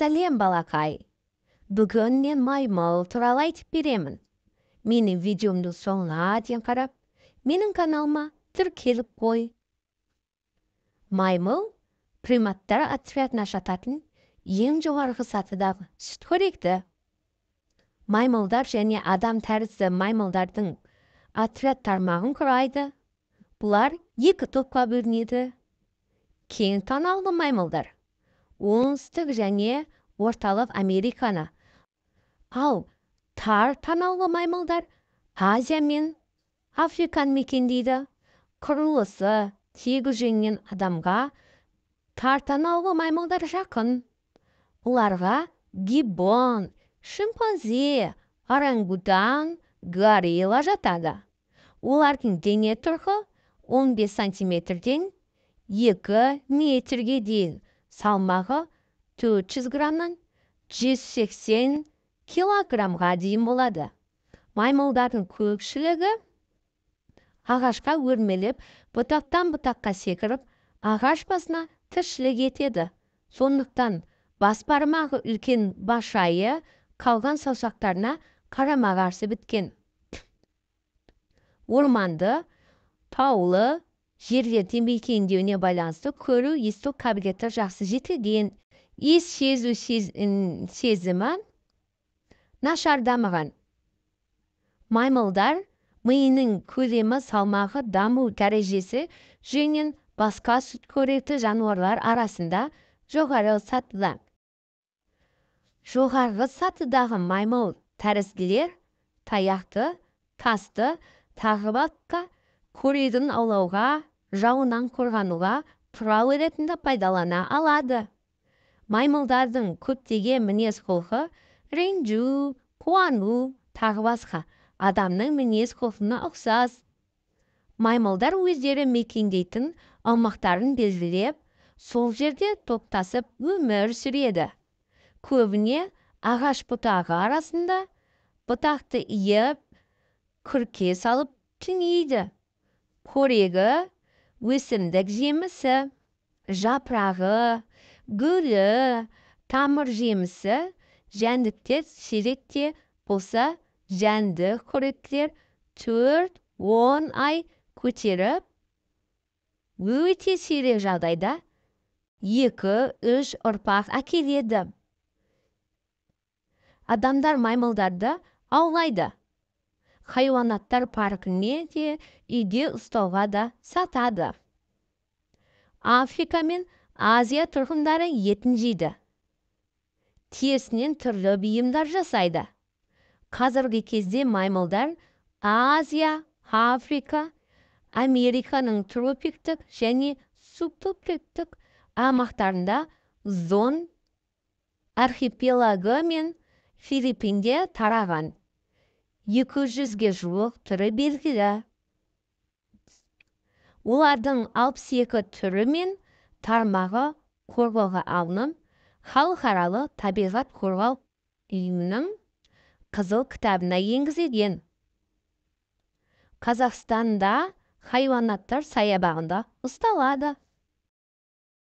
Сәлем, балақай. Бүгін мен маймыл туралы айтып беремін. Менің видеомды соңына дейін қарап, менің каналыма тіркеліп қой. Маймыл приматтар отрядына жататын ең жоғарғы сатыдағы сүтқоректі. Маймылдар және адам тәрізді маймылдардың отряд тармағын құрайды. Бұлар екі топқа бөлінеді. Кең танаулы маймылдар оңтүстік және орталық Американы, ал тар танаулы маймылдар Азия мен Африканы мекендейді. Құрылысы тегіс жеңген адамға тар танаулы маймылдар жақын. Оларға гиббон, шимпанзе, орангутан, горилла жатады. Олардың дене тұрқы 15 сантиметрден 2 метрге дейін, салмағы 400 граммнан 180 килограммға дейін болады. Маймылдардың көпшілігі ағашқа өрмелеп, бұтақтан бұтаққа секіріп, ағаш басына тіршілік етеді. Сондықтан бас бармағы үлкен башайы қалған саусақтарына қарама-қарсы біткен. Орманды, таулы жерлерде мекендеуіне байланысты көру, есту қабілеті жақсы жетілген. Ес сезу сезімі нашар дамыған. Маймылдар миының көлемі, салмағы, даму дәрежесі жөнінен басқа сүтқоректі жануарлар арасында жоғары сатыда. Жоғарғы сатыдағы маймыл тәрізділер таяқты, тасты, тағы басқа қорегін аулауға, жауынан қорғануға құрал ретінде пайдалана алады. Маймылдардың көптеген мінез-құлқы ренжу, қуану, тағы басқа адамның мінез-құлқына ұқсас. Маймылдар өздері мекендейтін аумақтарын белгілеп, сол жерде топтасып өмір сүреді. Көбіне ағаш бұтағы арасында бұтақты иіп, күрке салып түнейді. Қорегі өсімдік жемісі, жапырағы, гүлі, тамыр жемісі, жәндіктер сиректе болса, жәндік қоректер 4-10 ай көтеріп, өте сирек жағдайда 2-3 ұрпақ әкеледі. Адамдар маймылдарды аулайды. Хайуанаттар паркіне де, үйде ұстауға да сатады. Африка мен Азия тұрғындары етін жейді. Терісінен түрлі бұйымдар жасайды. Қазіргі кезде маймылдар Азия, Африка, Американың тропиктік және субтропиктік аймақтарында, Зон архипелагы мен Филиппинде тараған. 200-ге жуық түрі белгілі. Олардың 62 түрі мен тармағы қорғауға алынып, халықаралық табиғат қорғау ұйымының қызыл кітабына енгізілген. Қазақстанда хайуанаттар саябағында ұсталады.